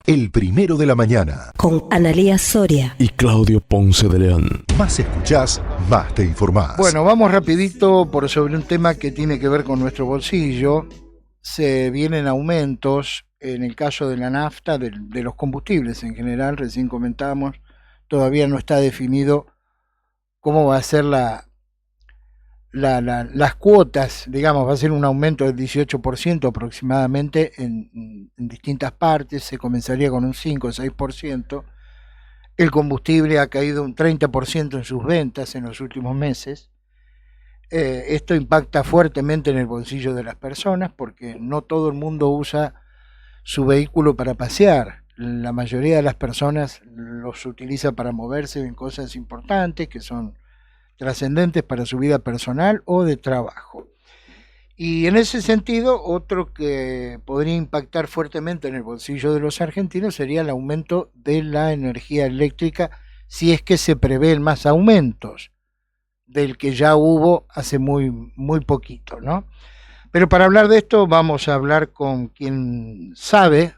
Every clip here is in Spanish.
El Primero de la Mañana. Con Analía Soria y Claudio Ponce de León. Más escuchás, más te informás. Bueno, vamos rapidito sobre un tema que tiene que ver con nuestro bolsillo. Se vienen aumentos en el caso de la nafta, de los combustibles en general, recién comentamos, todavía no está definido cómo va a ser las cuotas, digamos, va a ser un aumento del 18% aproximadamente en distintas partes, se comenzaría con un 5 o 6%. El combustible ha caído un 30% en sus ventas en los últimos meses. Esto impacta fuertemente en el bolsillo de las personas porque no todo el mundo usa su vehículo para pasear. La mayoría de las personas los utiliza para moverse en cosas importantes que son trascendentes para su vida personal o de trabajo. Y en ese sentido, otro que podría impactar fuertemente en el bolsillo de los argentinos sería el aumento de la energía eléctrica, si es que se prevén más aumentos del que ya hubo hace muy poquito, ¿no? Pero para hablar de esto vamos a hablar con quien sabe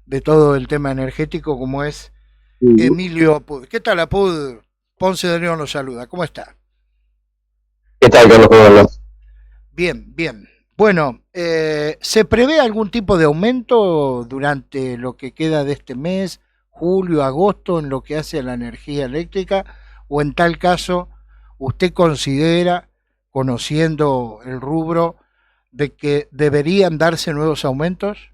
de todo el tema energético, como es Emilio Apud. ¿Qué tal, Apud? Ponce de León lo saluda. ¿Cómo está? ¿Qué tal, Carlos? ¿Cómo andas? Bien, bien. Bueno, ¿se prevé algún tipo de aumento durante lo que queda de este mes, julio, agosto, en lo que hace a la energía eléctrica? ¿O en tal caso, usted considera, conociendo el rubro, de que deberían darse nuevos aumentos?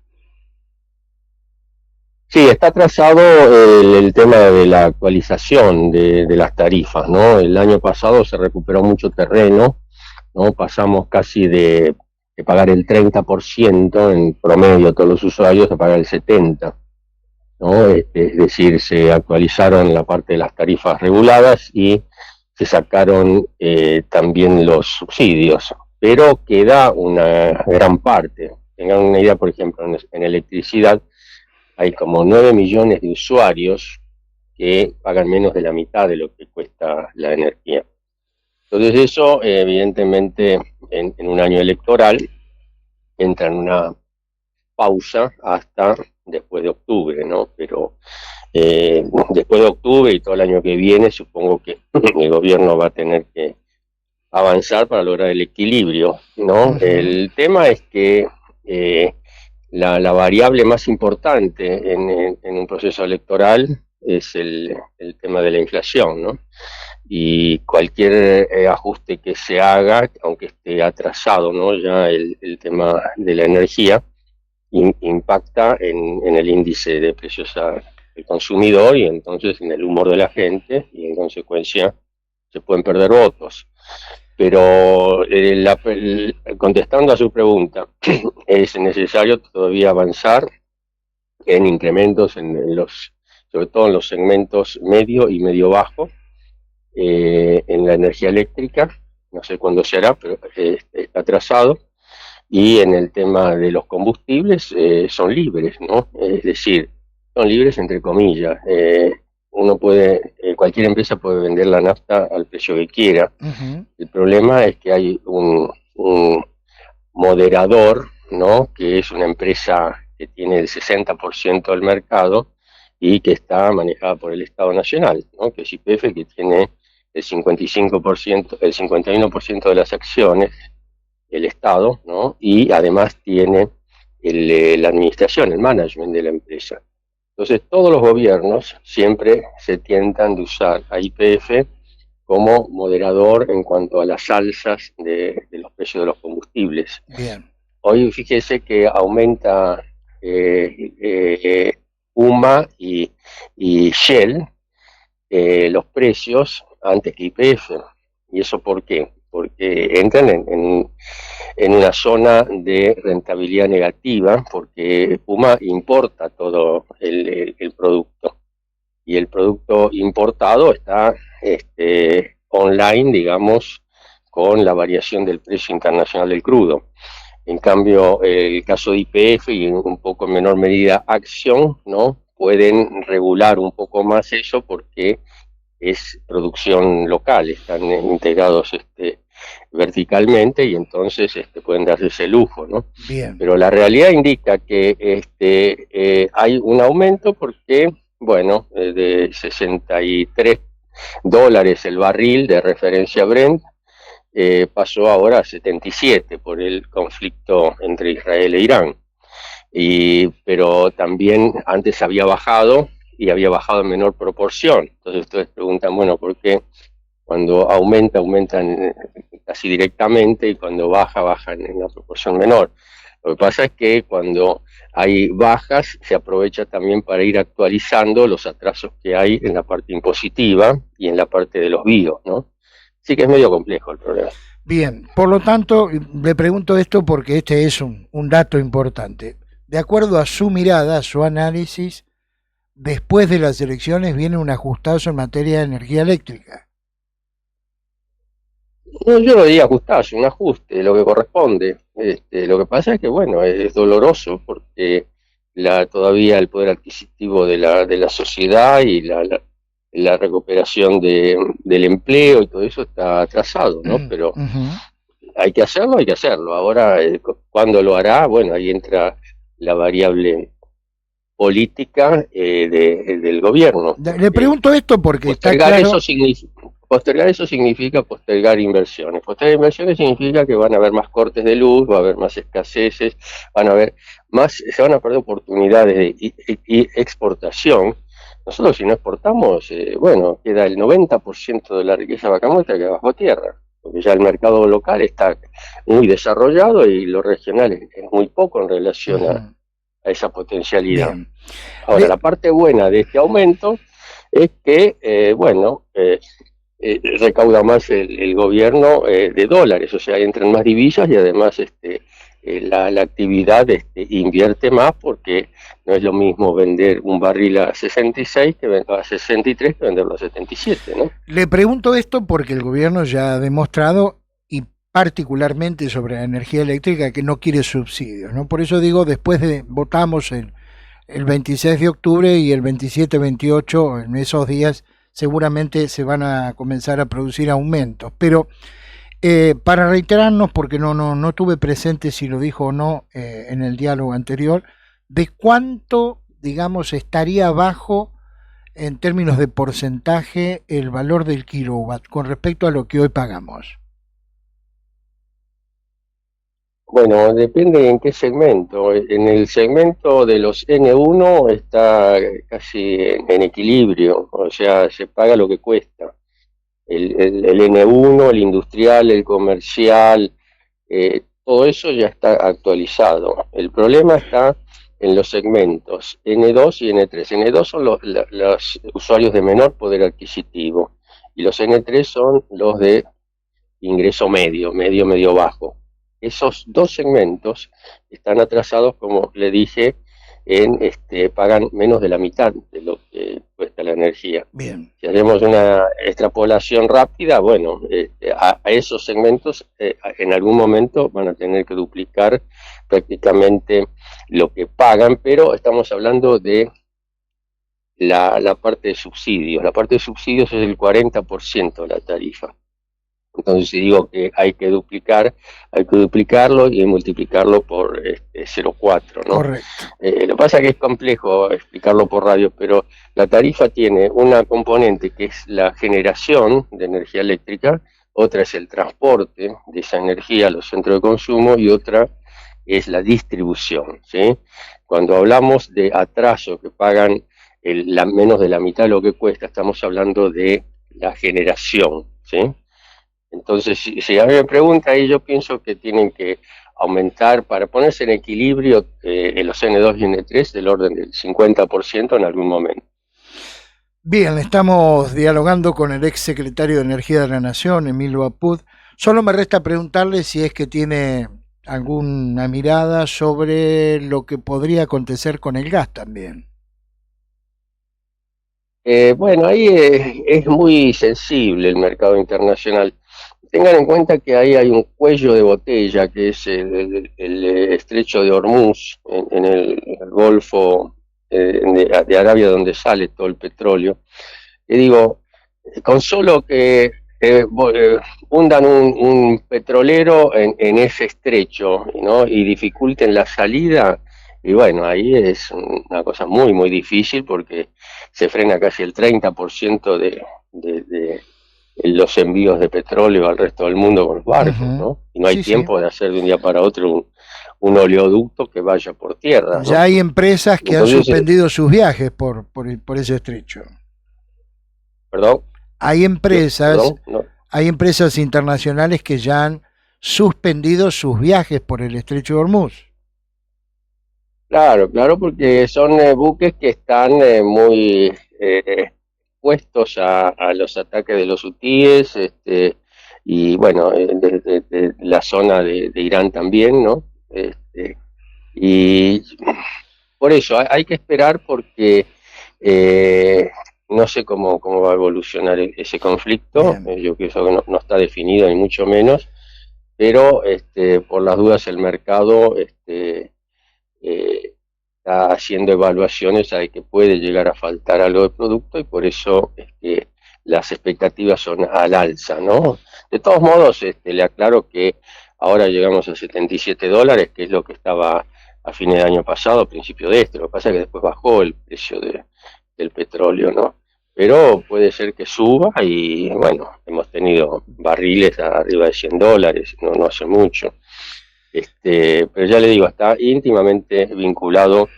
Sí, está atrasado el tema de la actualización de las tarifas, ¿no? El año pasado se recuperó mucho terreno, ¿no? Pasamos casi de pagar el 30% en promedio todos los usuarios a pagar el 70%, ¿no? Es decir, se actualizaron la parte de las tarifas reguladas y se sacaron también los subsidios, pero queda una gran parte. Tengan una idea, por ejemplo, en electricidad, hay como 9 millones de usuarios que pagan menos de la mitad de lo que cuesta la energía. Entonces eso, evidentemente, en un año electoral, entra en una pausa hasta después de octubre, ¿no? Pero después de octubre y todo el año que viene, supongo que el gobierno va a tener que avanzar para lograr el equilibrio, ¿no? El tema es que la variable más importante en un proceso electoral es el tema de la inflación, ¿no? Y cualquier ajuste que se haga, aunque esté atrasado, ¿no? Ya el tema de la energía impacta en el índice de precios al consumidor y entonces en el humor de la gente y en consecuencia se pueden perder votos. Pero contestando a su pregunta, es necesario todavía avanzar en incrementos sobre todo en los segmentos medio y medio bajo, en la energía eléctrica, no sé cuándo se hará, pero está atrasado, y en el tema de los combustibles son libres, ¿no? Es decir, son libres entre comillas. Uno puede, cualquier empresa puede vender la nafta al precio que quiera. El problema es que hay un moderador, ¿no? Que es una empresa que tiene el 60% del mercado y que está manejada por el Estado Nacional, ¿no? Que es YPF, que tiene el 55%, el 51% de las acciones, el Estado, ¿no? Y además tiene la administración, el management de la empresa. Entonces todos los gobiernos siempre se tientan de usar a YPF como moderador en cuanto a las alzas de los precios de los combustibles. Bien. Hoy fíjese que aumenta UMA y Shell los precios antes que YPF. ¿Y eso por qué? Porque entran en una zona de rentabilidad negativa, porque Puma importa todo el producto, y el producto importado está online, digamos, con la variación del precio internacional del crudo. En cambio, el caso de YPF y en un poco en menor medida Acción, ¿no? Pueden regular un poco más eso porque es producción local, están integrados verticalmente y entonces pueden darse ese lujo, ¿no? Bien. Pero la realidad indica que hay un aumento porque, bueno, de $63 el barril de referencia Brent, pasó ahora a 77 por el conflicto entre Israel e Irán. Pero también antes había bajado y había bajado en menor proporción. Entonces ustedes preguntan, bueno, ¿por qué cuando aumentan casi directamente y cuando bajan en una proporción menor? Lo que pasa es que cuando hay bajas se aprovecha también para ir actualizando los atrasos que hay en la parte impositiva y en la parte de los BIOS, ¿no? Sí que es medio complejo el problema. Bien, por lo tanto, le pregunto esto porque este es un dato importante. De acuerdo a su mirada, a su análisis, después de las elecciones viene un ajustazo en materia de energía eléctrica. No, yo lo diría ajustazo, un ajuste, lo que corresponde. Lo que pasa es que, bueno, es doloroso porque todavía el poder adquisitivo de la sociedad y la recuperación del empleo y todo eso está atrasado, ¿no? Pero hay que hacerlo, hay que hacerlo. Ahora, ¿cuándo lo hará? Bueno, ahí entra la variable política del gobierno. Le pregunto esto porque está claro. Postergar eso significa postergar inversiones. Postergar inversiones significa que van a haber más cortes de luz, va a haber más escaseces, se van a perder oportunidades de exportación. Nosotros si no exportamos, bueno, queda el 90% de la riqueza vaca muerta que bajo tierra, porque ya el mercado local está muy desarrollado y lo regional es muy poco en relación a esa potencialidad. Bien. Ahora, la parte buena de este aumento es que, recauda más el gobierno de dólares, o sea, entran más divisas y además la actividad invierte más porque no es lo mismo vender un barril a 66 a 63 que venderlo a 77, ¿no? Le pregunto esto porque el gobierno ya ha demostrado, y particularmente sobre la energía eléctrica, que no quiere subsidios, ¿no? Por eso digo, votamos el 26 de octubre y el 27-28, en esos días seguramente se van a comenzar a producir aumentos, pero para reiterarnos, porque no tuve presente si lo dijo o no en el diálogo anterior, ¿de cuánto, digamos, estaría bajo en términos de porcentaje el valor del kilowatt con respecto a lo que hoy pagamos? Bueno, depende en qué segmento. En el segmento de los N1 está casi en equilibrio, o sea, se paga lo que cuesta. El N1, el industrial, el comercial, todo eso ya está actualizado. El problema está en los segmentos N2 y N3. N2 son los usuarios de menor poder adquisitivo y los N3 son los de ingreso medio bajo. Esos dos segmentos están atrasados, como le dije, pagan menos de la mitad de lo que cuesta la energía. Bien. Si hacemos una extrapolación rápida, bueno, a esos segmentos en algún momento van a tener que duplicar prácticamente lo que pagan, pero estamos hablando de la parte de subsidios. La parte de subsidios es el 40% de la tarifa. Entonces, si digo que hay que duplicarlo y multiplicarlo por 0,4, ¿no? Correcto. Lo que pasa es que es complejo explicarlo por radio, pero la tarifa tiene una componente que es la generación de energía eléctrica, otra es el transporte de esa energía a los centros de consumo y otra es la distribución, ¿sí? Cuando hablamos de atraso que pagan menos de la mitad de lo que cuesta, estamos hablando de la generación, ¿sí? Entonces, si a mí me pregunta, ahí yo pienso que tienen que aumentar para ponerse en equilibrio en los N2 y N3 del orden del 50% en algún momento. Bien, estamos dialogando con el ex secretario de Energía de la Nación, Emilio Apud. Solo me resta preguntarle si es que tiene alguna mirada sobre lo que podría acontecer con el gas también. Bueno, ahí es muy sensible el mercado internacional. Tengan en cuenta que ahí hay un cuello de botella, que es el estrecho de Hormuz, en el Golfo de Arabia, donde sale todo el petróleo. Y digo, con solo que hundan un petrolero en ese estrecho, ¿no? Y dificulten la salida, y bueno, ahí es una cosa muy, muy difícil porque se frena casi el 30% de los envíos de petróleo al resto del mundo con los barcos, ¿no? Y no hay Sí, tiempo de hacer de un día para otro un oleoducto que vaya por tierra, ¿no? Ya hay empresas que Entonces, han suspendido sus viajes por ese estrecho. perdón, Hay empresas, perdón, no. hay empresas internacionales que ya han suspendido sus viajes por el estrecho de Hormuz. Claro, claro, porque son buques que están muy expuestos a los ataques de los hutíes, y bueno, de la zona de Irán también, ¿no? Y por eso hay que esperar porque no sé cómo va a evolucionar ese conflicto. Yo pienso que no está definido ni mucho menos, pero por las dudas el mercado está haciendo evaluaciones de que puede llegar a faltar algo de producto, y por eso las expectativas son al alza, ¿no? De todos modos, le aclaro que ahora llegamos a $77, que es lo que estaba a fines del año pasado, a principio de Lo que pasa es que después bajó el precio del petróleo, ¿no? Pero puede ser que suba, y bueno, hemos tenido barriles arriba de $100, no hace mucho. Pero ya le digo, está íntimamente vinculado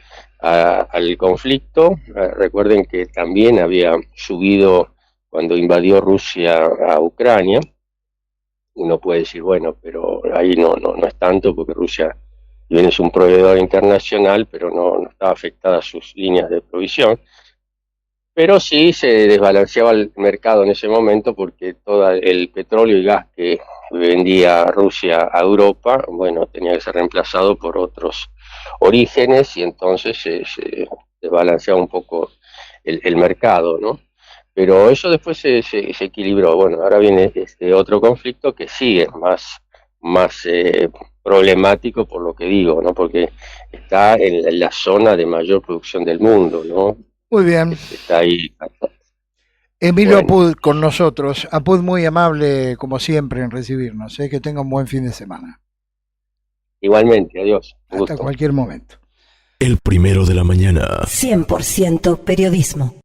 al conflicto. Recuerden que también había subido cuando invadió Rusia a Ucrania. Uno puede decir, bueno, pero ahí no es tanto, porque Rusia, si bien es un proveedor internacional, pero no estaba afectada sus líneas de provisión. Pero sí se desbalanceaba el mercado en ese momento, porque todo el petróleo y gas que vendía Rusia a Europa, bueno, tenía que ser reemplazado por otros orígenes, y entonces se desbalanceaba un poco el mercado, ¿no? Pero eso después se equilibró. Bueno, ahora viene este otro conflicto que sigue más problemático, por lo que digo, ¿no? Porque está en la zona de mayor producción del mundo, ¿no? Muy bien. Está ahí. Emilio Bueno. Apud con nosotros. Apud, muy amable como siempre en recibirnos. Que tenga un buen fin de semana. Igualmente, adiós. Un Hasta gusto. cualquier momento. El primero de la mañana. 100% periodismo.